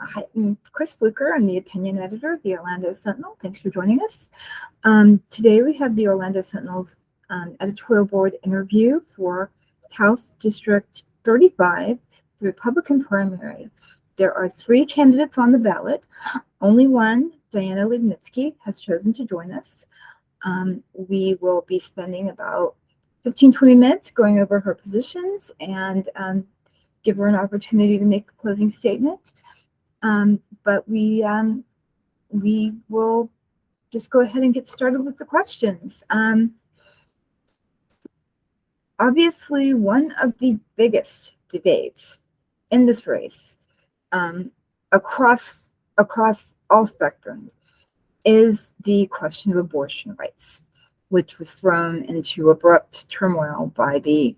Hi, I'm Chris Fluker. I'm the opinion editor of the Orlando Sentinel. Thanks for joining us. Today we have the Orlando Sentinel's editorial board interview for House District 35, the Republican primary. There are 3 candidates on the ballot. Only one, Dianna Liebnitzky, has chosen to join us. We will be spending about 15-20 minutes going over her positions and give her an opportunity to make a closing statement. But we will just go ahead and get started with the questions. Obviously, one of the biggest debates in this race, across all spectrum, is the question of abortion rights, which was thrown into abrupt turmoil by the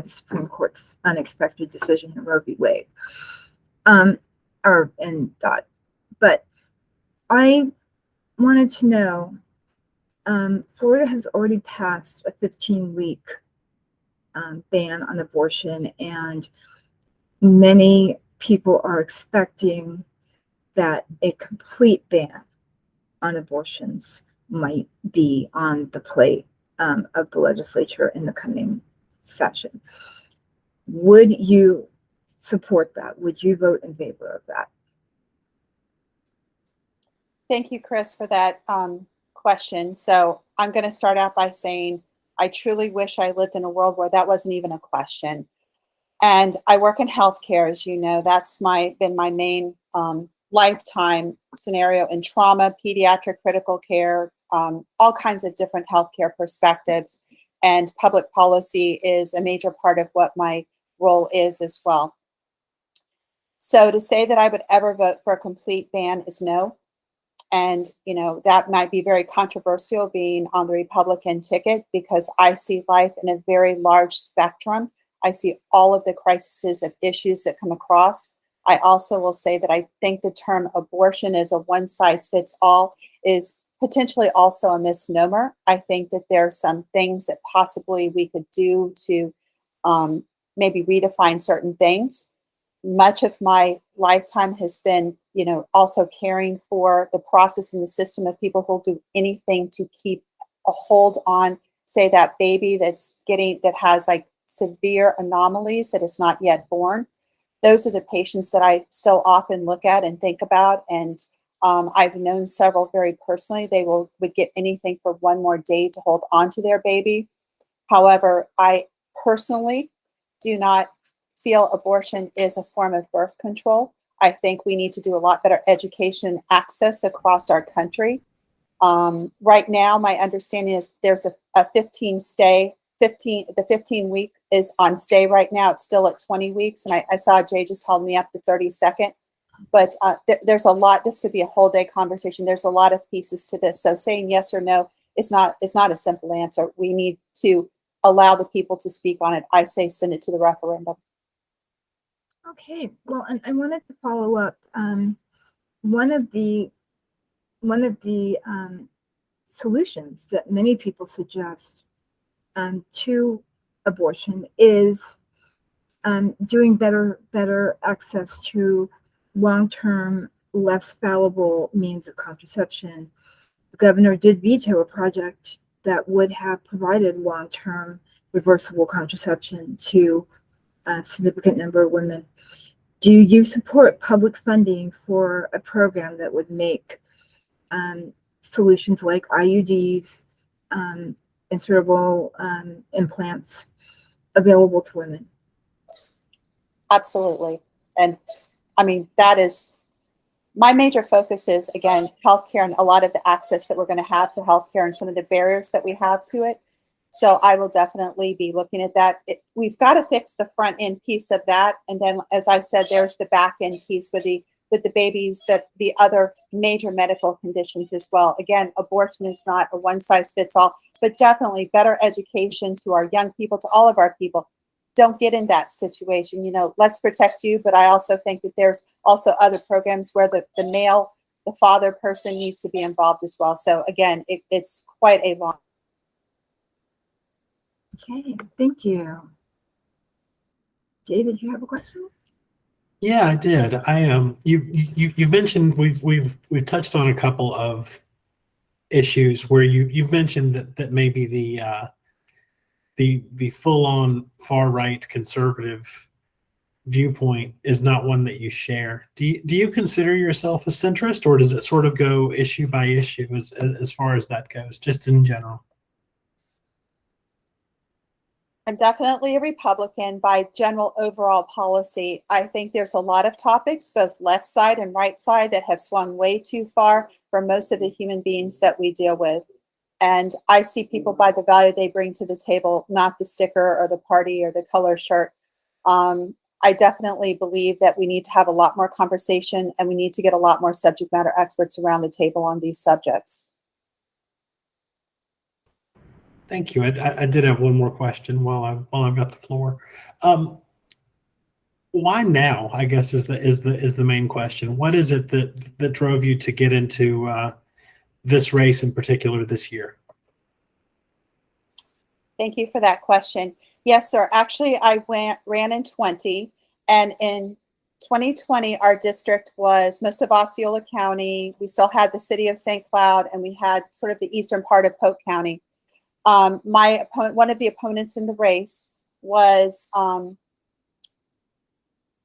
Supreme Court's unexpected decision in Roe v. Wade. But I wanted to know, Florida has already passed a 15-week ban on abortion, and many people are expecting that a complete ban on abortions might be on the plate of the legislature in the coming session. Would you support that? Would you vote in favor of that? Thank you, Chris, for that question. So I'm going to start out by saying I truly wish I lived in a world where that wasn't even a question. And I work in healthcare, as you know. That's been my main lifetime scenario in trauma, pediatric critical care, all kinds of different healthcare perspectives. And public policy is a major part of what my role is as well. So to say that I would ever vote for a complete ban is no. And, you know, that might be very controversial being on the Republican ticket, because I see life in a very large spectrum. I see all of the crises of issues that come across. I also will say that I think the term abortion is a one-size-fits-all is potentially also a misnomer. I think that there are some things that possibly we could do to maybe redefine certain things. Much of my lifetime has been, you know, also caring for the process and the system of people who'll do anything to keep a hold on, say, that baby that has like severe anomalies that is not yet born. Those are the patients that I so often look at and think about. And I've known several very personally. They would get anything for one more day to hold on to their baby. However, I personally do not feel abortion is a form of birth control. I think we need to do a lot better education access across our country. Right now, my understanding is there's a 15 week is on stay right now. It's still at 20 weeks. And I saw Jay just told me up to 32nd. But there's a lot. This could be a whole day conversation. There's a lot of pieces to this. So saying yes or no is not a simple answer. We need to allow the people to speak on it. I say send it to the referendum. Okay, well, and I wanted to follow up. One of the solutions that many people suggest to abortion is doing better access to long-term, less fallible means of contraception. The governor did veto a project that would have provided long-term reversible contraception to a significant number of women. Do you support public funding for a program that would make solutions like IUDs, insertable implants available to women? Absolutely. And I mean, that is my major focus is, again, healthcare and a lot of the access that we're going to have to healthcare and some of the barriers that we have to it. So I will definitely be looking at that. We've got to fix the front end piece of that. And then, as I said, there's the back end piece with the babies, that the other major medical conditions as well. Again, abortion is not a one size fits all, but definitely better education to our young people, to all of our people. Don't get in that situation. You know, let's protect you. But I also think that there's also other programs where the father person needs to be involved as well. So again, it's quite a long. Okay, thank you. David, you have a question? Yeah, I did. I you mentioned we've touched on a couple of issues where you've mentioned that maybe the full on far right conservative viewpoint is not one that you share. Do you consider yourself a centrist, or does it sort of go issue by issue as far as that goes, just in general? I'm definitely a Republican by general overall policy. I think there's a lot of topics, both left side and right side, that have swung way too far for most of the human beings that we deal with. And I see people by the value they bring to the table, not the sticker or the party or the color shirt. I definitely believe that we need to have a lot more conversation and we need to get a lot more subject matter experts around the table on these subjects. Thank you. I did have one more question while I've got the floor. Um, why now? I guess is the main question. What is it that drove you to get into this race in particular this year? Thank you for that question. Yes, sir. Actually, ran in 20, and in 2020, our district was most of Osceola County. We still had the city of St. Cloud, and we had sort of the eastern part of Polk County. My opponent, one of the opponents in the race, was I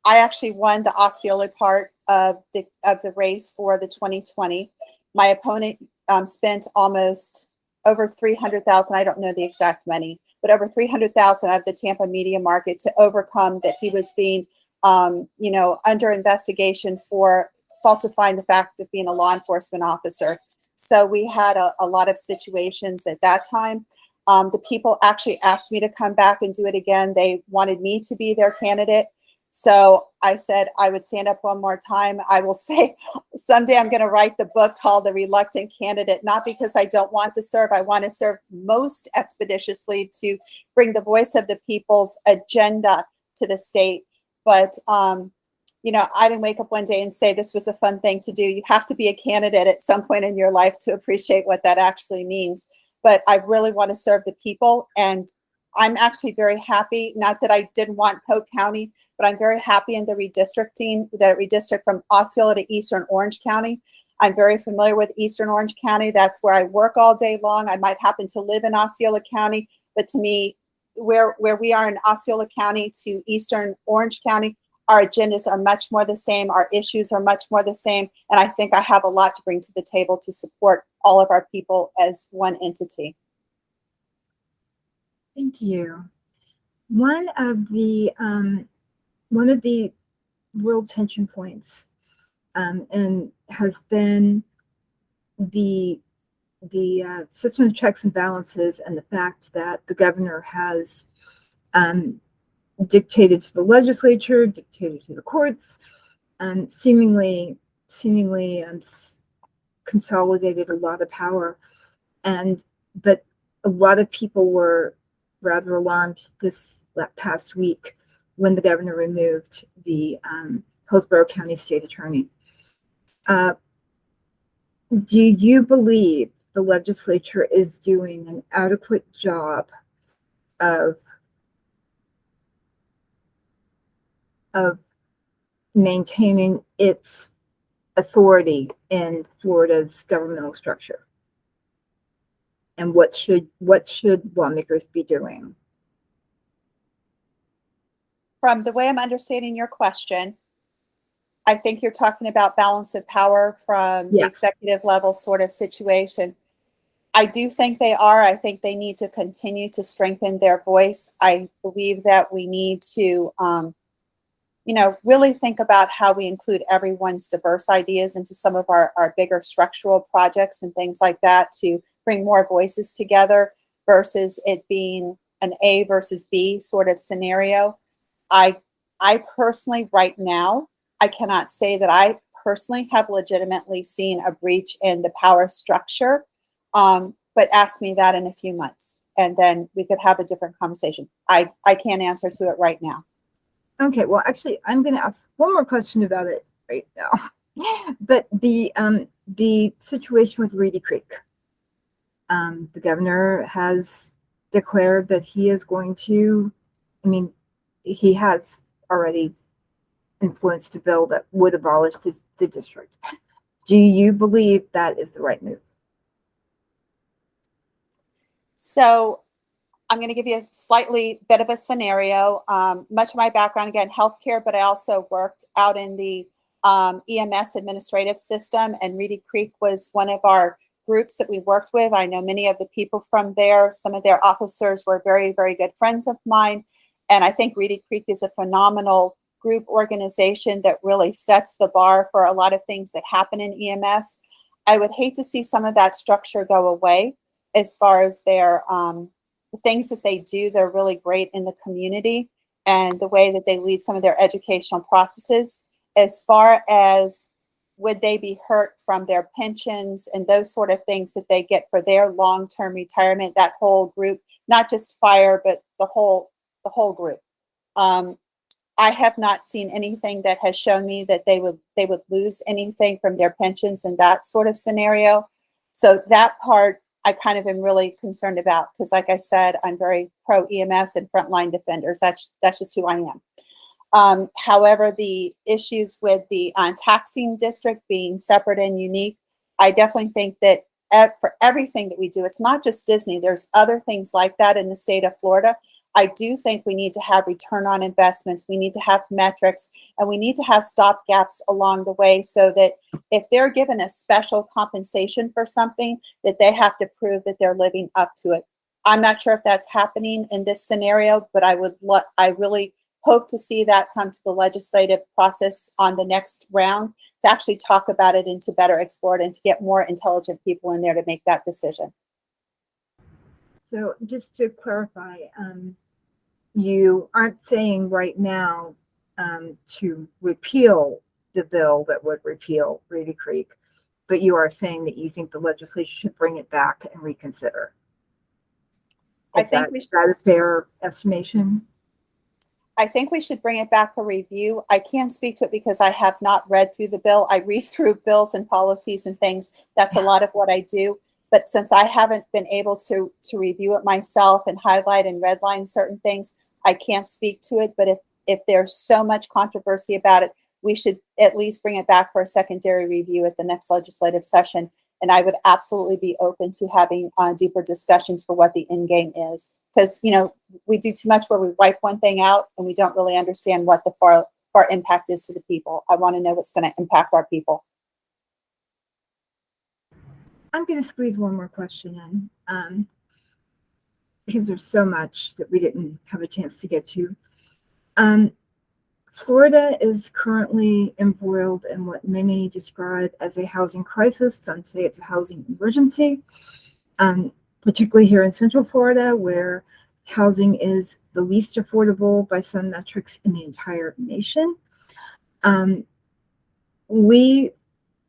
actually won the Osceola part of the race for the 2020. My opponent spent almost over 300,000. I don't know the exact money, but over 300,000 of the Tampa media market to overcome that he was being, under investigation for falsifying the fact of being a law enforcement officer. So we had a lot of situations at that time. The people actually asked me to come back and do it again. They wanted me to be their candidate. So I said I would stand up one more time. I will say someday I'm going to write the book called The Reluctant Candidate, not because I don't want to serve. I want to serve most expeditiously to bring the voice of the people's agenda to the state. But, I didn't wake up one day and say this was a fun thing to do. You have to be a candidate at some point in your life to appreciate what that actually means. But I really want to serve the people. And I'm actually very happy, not that I didn't want Polk County, but I'm very happy in the redistricting, that redistrict from Osceola to Eastern Orange County. I'm very familiar with Eastern Orange County. That's where I work all day long. I might happen to live in Osceola County, but to me, where we are in Osceola County to Eastern Orange County, our agendas are much more the same. Our issues are much more the same. And I think I have a lot to bring to the table to support all of our people as one entity. Thank you. One of the real tension points, and has been the system of checks and balances, and the fact that the governor has dictated to the legislature, dictated to the courts, and seemingly consolidated a lot of power. But a lot of people were rather alarmed this past week when the governor removed the Hillsborough County State Attorney. Do you believe the legislature is doing an adequate job of maintaining its authority in Florida's governmental structure? And what should lawmakers be doing? From the way I'm understanding your question, I think you're talking about balance of power from the executive level sort of situation. I do think they are. I think they need to continue to strengthen their voice. I believe that we need to, really think about how we include everyone's diverse ideas into some of our bigger structural projects and things like that to bring more voices together versus it being an A versus B sort of scenario. I personally, right now, I cannot say that I personally have legitimately seen a breach in the power structure, but ask me that in a few months, and then we could have a different conversation. I can't answer to it right now. Okay, well, actually, I'm going to ask one more question about it right now. But the situation with Reedy Creek, the governor has declared that he is going to. I mean, he has already influenced a bill that would abolish the district. Do you believe that is the right move? So I'm going to give you a slightly bit of a scenario. Much of my background, again, healthcare, but I also worked out in the EMS administrative system, and Reedy Creek was one of our groups that we worked with. I know many of the people from there. Some of their officers were very, very good friends of mine. And I think Reedy Creek is a phenomenal group organization that really sets the bar for a lot of things that happen in EMS. I would hate to see some of that structure go away as far as their the things that they do. They're really great in the community and the way that they lead some of their educational processes. As far as would they be hurt from their pensions and those sort of things that they get for their long-term retirement, that whole group, not just fire, but the whole group. I have not seen anything that has shown me that they would lose anything from their pensions in that sort of scenario. So that part I kind of am really concerned about, because like I said, I'm very pro EMS and frontline defenders. That's just who I am. However, the issues with the taxing district being separate and unique, I definitely think that for everything that we do, it's not just Disney. There's other things like that in the state of Florida. I do think we need to have return on investments. We need to have metrics, and we need to have stop gaps along the way, so that if they're given a special compensation for something, that they have to prove that they're living up to it. I'm not sure if that's happening in this scenario, but I really hope to see that come to the legislative process on the next round, to actually talk about it and to better explore it and to get more intelligent people in there to make that decision. So just to clarify, you aren't saying right now to repeal the bill that would repeal Reedy Creek, but you are saying that you think the legislature should bring it back and reconsider. Is that a fair estimation? I think we should bring it back for review. I can't speak to it because I have not read through the bill. I read through bills and policies and things. That's a lot of what I do. But since I haven't been able to review it myself and highlight and redline certain things, I can't speak to it. But if there's so much controversy about it, we should at least bring it back for a secondary review at the next legislative session. And I would absolutely be open to having deeper discussions for what the end game is. Because, we do too much where we wipe one thing out and we don't really understand what the far impact is to the people. I want to know what's going to impact our people. I'm going to squeeze one more question in because there's so much that we didn't have a chance to get to. Florida is currently embroiled in what many describe as a housing crisis. Some say it's a housing emergency, particularly here in Central Florida, where housing is the least affordable by some metrics in the entire nation.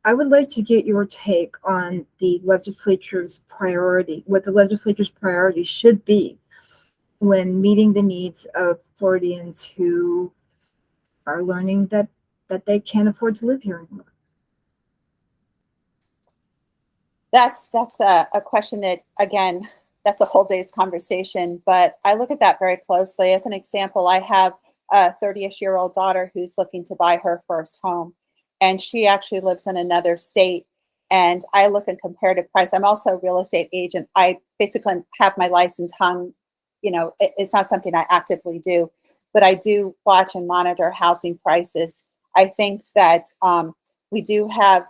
I would like to get your take on the legislature's priority, what the legislature's priority should be when meeting the needs of Floridians who are learning that they can't afford to live here anymore. That's a question that, again, that's a whole day's conversation, but I look at that very closely. As an example, I have a 30-ish-year-old daughter who's looking to buy her first home, and she actually lives in another state. And I look at comparative price. I'm also a real estate agent. I basically have my license hung. It's not something I actively do, but I do watch and monitor housing prices. I think that we do have,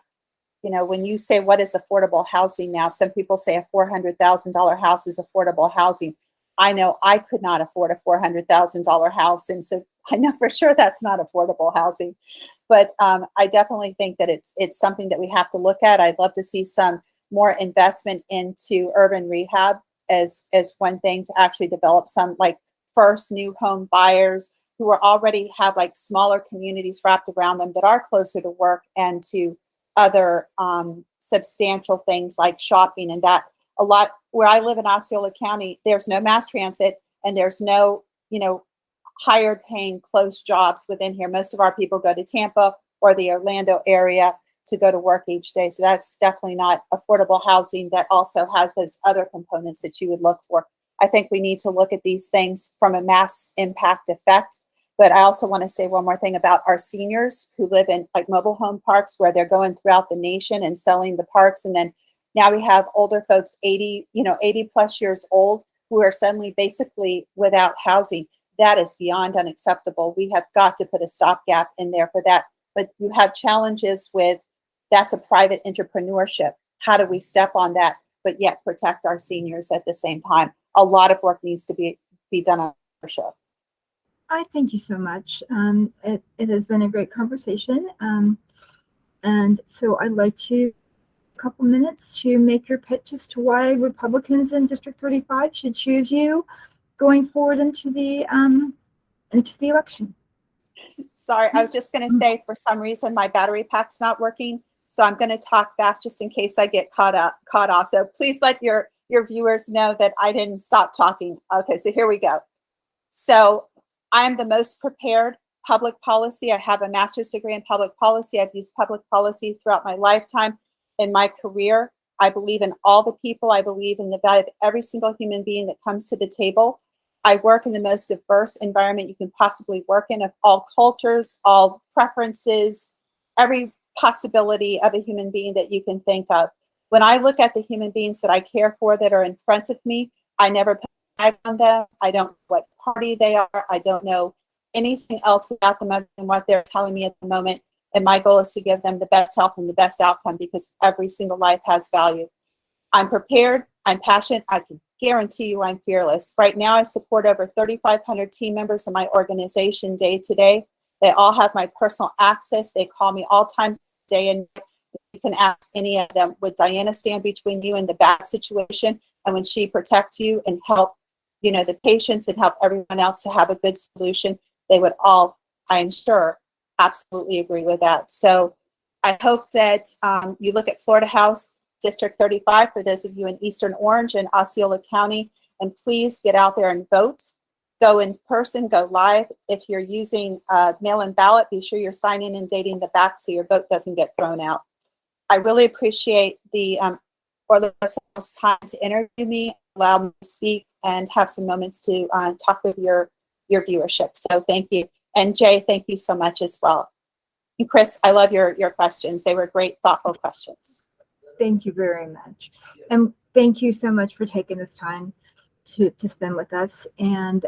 when you say what is affordable housing now, some people say a $400,000 house is affordable housing. I know I could not afford a $400,000 house, and so I know for sure that's not affordable housing. But I definitely think that it's something that we have to look at. I'd love to see some more investment into urban rehab as one thing to actually develop some like first new home buyers who are already have like smaller communities wrapped around them that are closer to work and to other substantial things like shopping, and that a lot where I live in Osceola County, there's no mass transit and there's no, higher paying close jobs within here. Most of our people go to Tampa or the Orlando area to go to work each day. So that's definitely not affordable housing that also has those other components that you would look for. I think we need to look at these things from a mass impact effect, But I also want to say one more thing about our seniors who live in like mobile home parks where they're going throughout the nation and selling the parks. And then now we have older folks, 80 plus years old, who are suddenly basically without housing. That is beyond unacceptable. We have got to put a stopgap in there for that. But you have challenges with that's a private entrepreneurship. How do we step on that, but yet protect our seniors at the same time? A lot of work needs to be done on our show. I thank you so much. It has been a great conversation. And so I'd like to a couple minutes to make your pitch as to why Republicans in District 35 should choose you going forward into the election. Sorry, I was just going to say, for some reason, my battery pack's not working. So I'm going to talk fast just in case I get caught off. So please let your viewers know that I didn't stop talking. Okay, so here we go. So I am the most prepared public policy. I have a master's degree in public policy. I've used public policy throughout my lifetime. In my career, I believe in all the people. I believe in the value of every single human being that comes to the table. I work in the most diverse environment you can possibly work in, of all cultures, all preferences, every possibility of a human being that you can think of. When I look at the human beings that I care for that are in front of me, I never put a tag on them. I don't know what party they are. I don't know anything else about them other than what they're telling me at the moment. And my goal is to give them the best help and the best outcome, because every single life has value. I'm prepared. I'm passionate. I can guarantee you I'm fearless. Right now, I support over 3,500 team members in my organization day to day. They all have my personal access. They call me all times, day and night. You can ask any of them, would Dianna stand between you and the bad situation? And when she protect you and help, the patients and help everyone else to have a good solution, they would all, I am sure, absolutely agree with that. So I hope that you look at Florida House District 35 for those of you in Eastern Orange and Osceola County, and please get out there and vote. Go in person, go live. If you're using mail-in ballot, be sure you're signing and dating the back so your vote doesn't get thrown out. I really appreciate the Orlando's time to interview me, allow me to speak, and have some moments to talk with your viewership. So thank you. And Jay, thank you so much as well. And Chris, I love your questions. They were great, thoughtful questions. Thank you very much. And thank you so much for taking this time to spend with us. And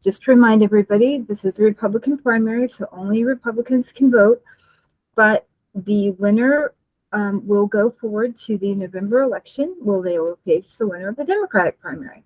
just to remind everybody, this is a Republican primary, so only Republicans can vote. But the winner will go forward to the November election. They will face the winner of the Democratic primary.